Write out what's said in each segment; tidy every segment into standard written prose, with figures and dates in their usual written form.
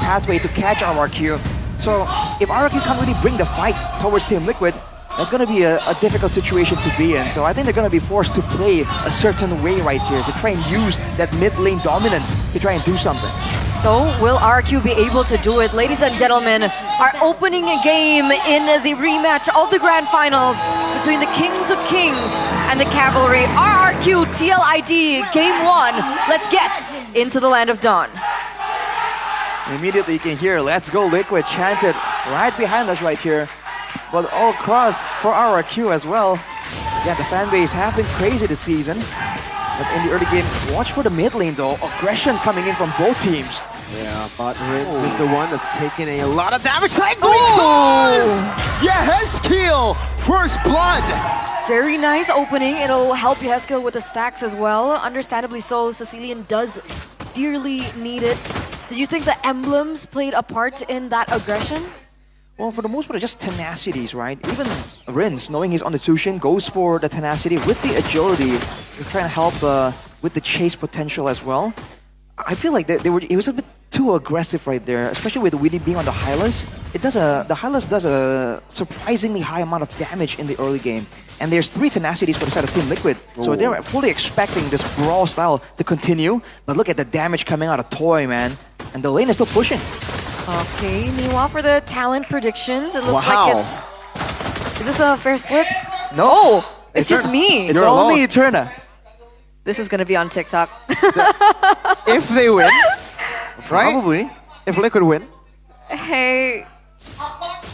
pathway to catch RRQ. So if RRQ can't really bring the fight towards Team Liquid, that's going to be a difficult situation to be in. So I think they're going to be forced to play a certain way right here to try and use that mid lane dominance to try and do something. So will RRQ be able to do it? Ladies and gentlemen, our opening game in the rematch of the Grand Finals between the Kings of Kings and the Cavalry. RRQ TLID Game 1. Let's get into the Land of Dawn. Immediately you can hear "Let's go Liquid" chanted right behind us right here. But all across for RRQ as well. Yeah, the fan base have been crazy this season. But in the early game, watch for the mid lane though. Aggression coming in from both teams. Yeah, but Ritz is the one that's taking a lot of damage. Yeah, Heskeel! First blood! Very nice opening. It'll help Heskeel with the stacks as well. Understandably so, Sicilian does dearly need it. Do you think the emblems played a part in that aggression? Well, for the most part, just tenacities, right? Even Rins, knowing he's on the Tushin, goes for the tenacity with the agility to try and help with the chase potential as well. I feel like it was a bit too aggressive right there, especially with Weedy being on the Hylas. The Hylas does a surprisingly high amount of damage in the early game. And there's 3 tenacities for the side of Team Liquid. So they're fully expecting this brawl style to continue. But look at the damage coming out of Toy, man. And the lane is still pushing. Okay, meanwhile for the talent predictions, it looks like it's... Is this a fair split? No. Oh, it's just me. It's only Eterna. This is gonna be on TikTok. If they win, right? Probably. If Liquid win. Hey.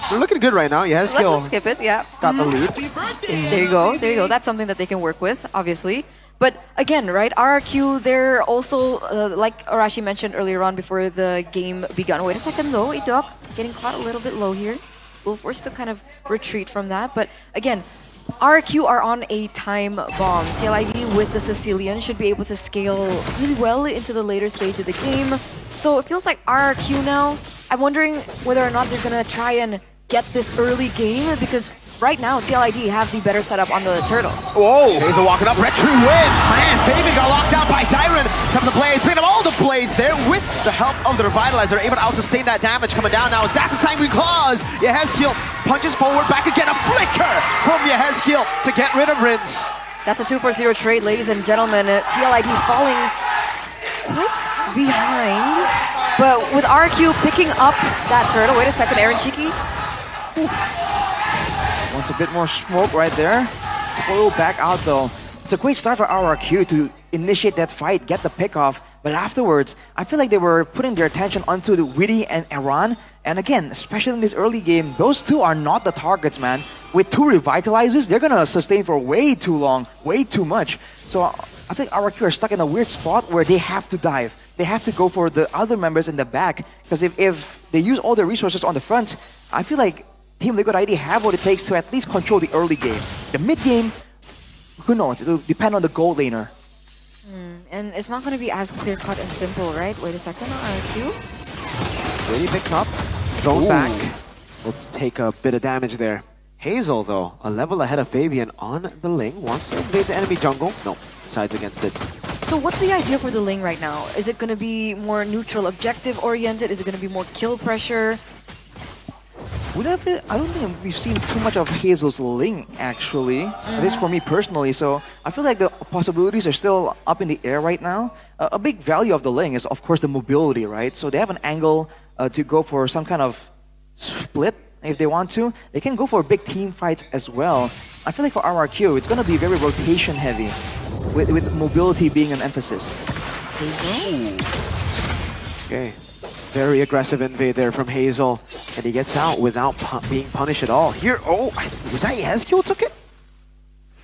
They're looking good right now. Yeah, Heskeel Let's skip it, yeah. got the lead. There you go, there you go. That's something that they can work with, obviously. But again, right, RRQ, they're also, like Arashi mentioned earlier on before the game begun. Wait a second though, Idok, getting caught a little bit low here. We're forced to kind of retreat from that. But again, RRQ are on a time bomb. TLID with the Sicilian should be able to scale really well into the later stage of the game. So it feels like RRQ now, I'm wondering whether or not they're gonna try and get this early game, because right now TLID have the better setup on the turtle. Whoa! Hazel walking up, retry win! Man, Fabian got locked down by Tyron. Comes the blades, picking up all the blades there with the help of the Revitalizer. Able to out-sustain that damage coming down now. As that's a Sanguine Claws! Yehezkiel punches forward, back again, a flicker from Yehezkiel to get rid of Rins. That's a 2-4-0 trade, ladies and gentlemen. TLID falling quite behind. But with RQ picking up that turtle, wait a second, Aaron Shiki. Wants a bit more smoke right there. Pull back out though. It's a great start for RRQ to initiate that fight, get the pick off. But afterwards, I feel like they were putting their attention onto the Witty and Iran. And again, especially in this early game, those two are not the targets, man. With 2 Revitalizers, they're gonna sustain for way too long, way too much. So I think RRQ are stuck in a weird spot where they have to dive. They have to go for the other members in the back. Because if they use all their resources on the front, I feel like Team Liquid ID have what it takes to at least control the early game. The mid game, who knows? It'll depend on the gold laner. And it's not going to be as clear-cut and simple, right? Wait a second, RQ. Really picked up, going back. Will take a bit of damage there. Hazel, though, a level ahead of Fabian on the Ling. Wants to invade the enemy jungle. No, decides against it. So what's the idea for the Ling right now? Is it going to be more neutral objective-oriented? Is it going to be more kill pressure? I don't think we've seen too much of Hazel's Ling, actually. At least for me personally. So I feel like the possibilities are still up in the air right now. A big value of the Ling is, of course, the mobility, right? So they have an angle to go for some kind of split if they want to. They can go for big team fights as well. I feel like for RRQ, it's going to be very rotation heavy, with mobility being an emphasis. Okay. Very aggressive invade there from Hazel, and he gets out without being punished at all. Here, oh, was that Yehezkiel took it?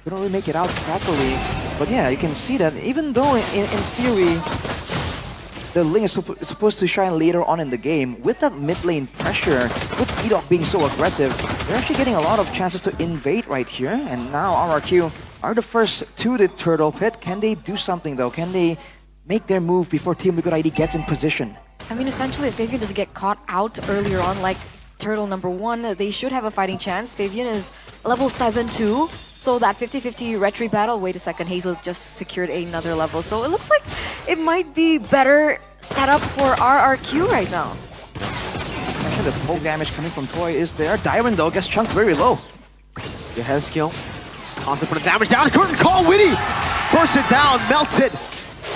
We don't really make it out properly, but yeah, you can see that even though in theory the Ling is supposed to shine later on in the game, with that mid lane pressure, with Edok being so aggressive, they're actually getting a lot of chances to invade right here. And now RRQ are the first to the turtle pit. Can they do something though? Can they make their move before Team Liquid ID gets in position? I mean, essentially, if Fabian doesn't get caught out earlier on, like turtle number 1, they should have a fighting chance. Fabian is level 7 too, so that 50-50 retry battle, wait a second, Hazel just secured another level. So it looks like it might be better set up for RRQ right now. protection, the poke damage coming from Toy is there. Dyron though gets chunked very low. Yehezkiel constantly putting damage down. Curtain call, Witty! Burst it down, melted.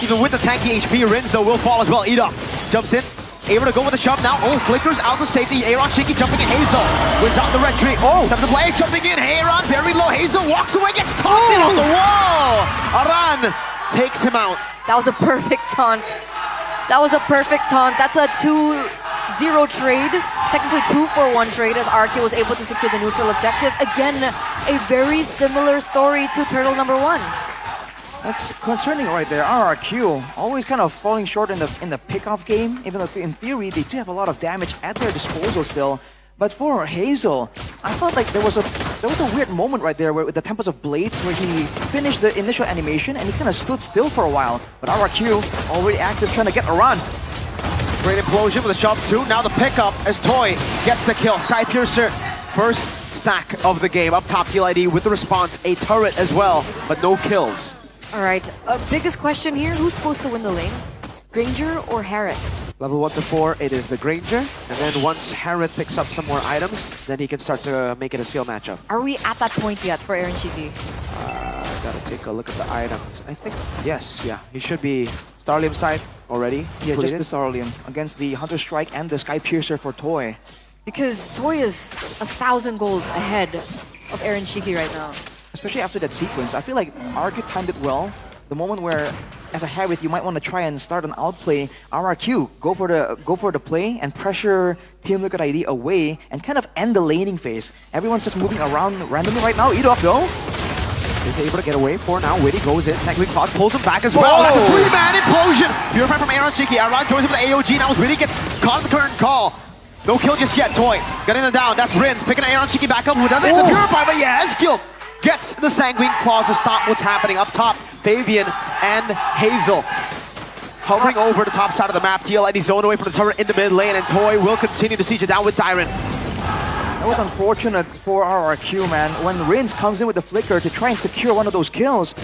Even with the tanky HP, Rins though will fall as well. Edok jumps in, able to go with the shove now. Oh, flickers out to safety. Aaron Shiki jumping in. Hazel wins out the retreat. Oh, comes the Blaze jumping in. Aaron very low. Hazel walks away, gets taunted on the wall. Aran takes him out. That was a perfect taunt. That was a perfect taunt. That's a 2-0 trade. Technically 2-for-1 trade as RRQ was able to secure the neutral objective. Again, a very similar story to Turtle number 1. That's concerning right there. RRQ always kind of falling short in the pickoff game, even though in theory they do have a lot of damage at their disposal still. But for Hazel, I felt like there was a weird moment right there where with the Tempest of Blades where he finished the initial animation and he kind of stood still for a while. But RRQ already active trying to get a run. Great implosion with a shove too. Now the pickup as Toy gets the kill. Sky Piercer, first stack of the game. Up top, TLID with the response. A turret as well, but no kills. All right, biggest question here, who's supposed to win the lane? Granger or Harrod? Level 1 to 4, it is the Granger. And then once Harrod picks up some more items, then he can start to make it a skill matchup. Are we at that point yet for Aaron Shiki? Gotta take a look at the items. I think, yes, yeah. He should be Starlium side already. Yeah, just the Starlium against the Hunter Strike and the Sky Piercer for Toy. Because Toy is 1,000 gold ahead of Aaron Shiki right now. Especially after that sequence, I feel like RRQ timed it well. The moment where, as a Harriet, you might want to try and start an outplay. RRQ, go for the play and pressure Team Liquid ID away and kind of end the laning phase. Everyone's just moving around randomly right now. Edok though is able to get away for now. Witty goes in. Sanguine Claws pulls him back as well. That's a 3-man implosion. Purify from Aaron Shiki. Aaron joins him with the AOG. Now as Witty gets caught in the current call. No kill just yet. Toy getting them down. That's Rins picking Aaron Shiki back up. Who doesn't hit the Purify, but yeah, Skill gets the Sanguine Claws to stop what's happening up top. Fabian and Hazel hovering over the top side of the map. TLID zone away from the turret in the mid lane, and Toy will continue to siege it down with Dyron. That was unfortunate for RRQ, man. When Rins comes in with the flicker to try and secure one of those kills,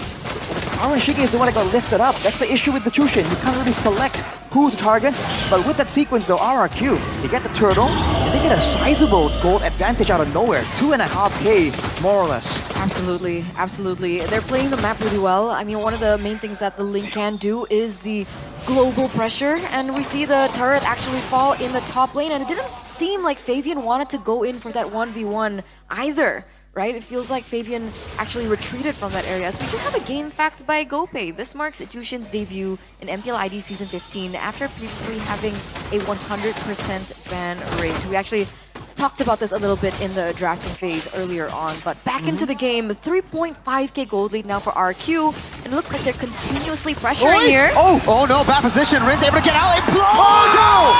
Aaron Shiki is the one that got lifted up. That's the issue with the Chushin. You can't really select who to target. But with that sequence though, RRQ, they get the turtle, and they get a sizable gold advantage out of nowhere. 2.5k, more or less. Absolutely, absolutely. They're playing the map really well. I mean, one of the main things that the lane can do is the global pressure, and we see the turret actually fall in the top lane, and it didn't seem like Fabian wanted to go in for that 1v1 either. Right? It feels like Fabian actually retreated from that area. As we do have a game fact by GoPay. This marks Jushin's debut in MPL ID Season 15 after previously having a 100% ban rate. We actually talked about this a little bit in the drafting phase earlier on, but back into the game, 3.5k gold lead now for RQ, and it looks like they're continuously pressuring here. Oh no, bad position. Rin's able to get out. Implosion!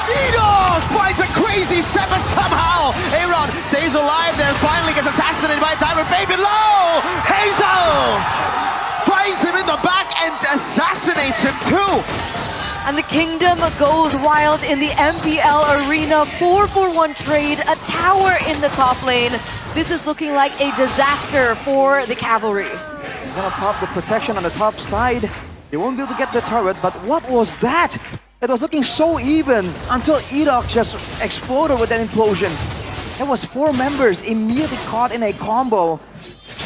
Edok finds a crazy 7 somehow. Aaron stays alive there, finally gets assassinated by Diamond Baby low. Hazel finds him in the back and assassinates him too. And the Kingdom goes wild in the MPL arena. 4-for-1 trade, a tower in the top lane. This is looking like a disaster for the Cavalry. He's gonna pop the protection on the top side. They won't be able to get the turret, but what was that? It was looking so even until Edok just exploded with that implosion. There was 4 members immediately caught in a combo,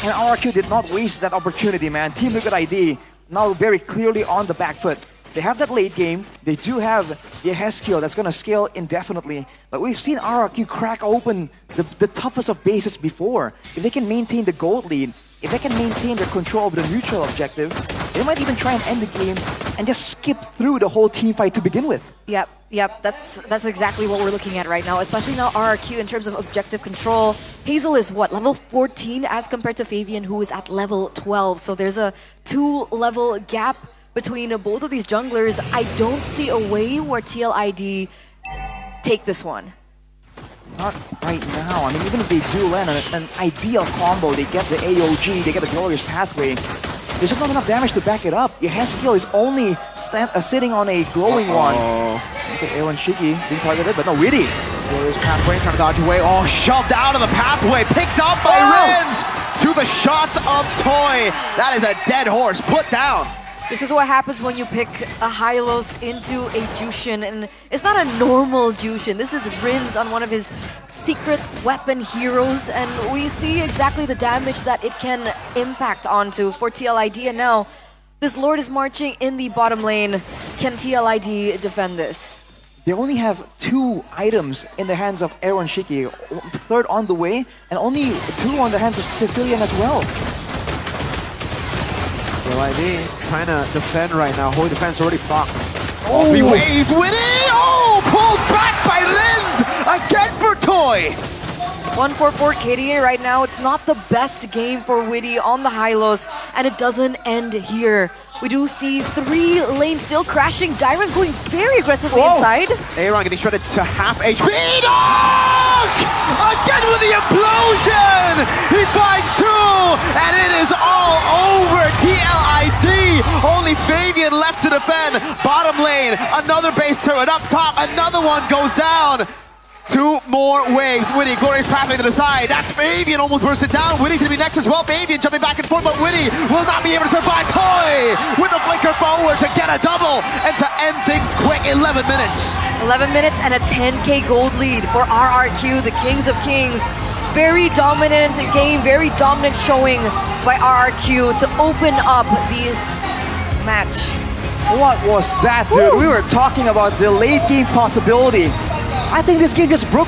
and RRQ did not waste that opportunity, man. Team Liquid ID now very clearly on the back foot. They have that late game. They do have Yehezkiel that's going to scale indefinitely. But we've seen RRQ crack open the toughest of bases before. If they can maintain the gold lead, if they can maintain their control of the neutral objective, they might even try and end the game and just skip through the whole team fight to begin with. Yep, that's exactly what we're looking at right now, especially now RRQ in terms of objective control. Hazel is what, level 14 as compared to Fabian, who is at level 12. So there's a 2-level gap between both of these junglers. I don't see a way where TLID take this one. Not right now. I mean, even if they do land an ideal combo, they get the AOG, they get the Glorious Pathway, there's just not enough damage to back it up. Yehezkiel is only sitting on a glowing one. Look at Aaron Shiki being targeted, but no, Witty. Glorious Pathway trying to dodge away. Oh, shoved out of the pathway, picked up by Rins to the shots of Toy. That is a dead horse, put down. This is what happens when you pick a Hylos into a Jushin, and it's not a normal Jushin. This is Rin's on one of his secret weapon heroes, and we see exactly the damage that it can impact onto for TLID, and now this Lord is marching in the bottom lane. Can TLID defend this? They only have 2 items in the hands of Aero and Shiki, 3rd on the way, and only 2 on the hands of Sicilian as well. TLID trying to defend right now. Holy defense already proc. Oh, Three ways, Witty! Oh, pulled back by Lins! Again for Toy! 144 KDA right now. It's not the best game for Witty on the Hylos, and it doesn't end here. We do see 3 lanes still crashing. Dyron going very aggressively inside. Aaron getting shredded to half HP. Dog! Again with the implosion! He finds 2, and it is all over. TLID. Only Fabian left to defend. Bottom lane, another base turret up top. Another one goes down. 2 more waves. Witty, glorious pathway to the side. That's Fabian almost burst it down. Witty to be next as well. Fabian jumping back and forth, but Witty will not be able to survive. Toy with the flicker forward to get a double and to end things quick. 11 minutes. 11 minutes and a 10k gold lead for RRQ, the Kings of Kings. Very dominant game, very dominant showing by RRQ to open up this match. What was that, dude? We were talking about the late game possibility. I think this game just broke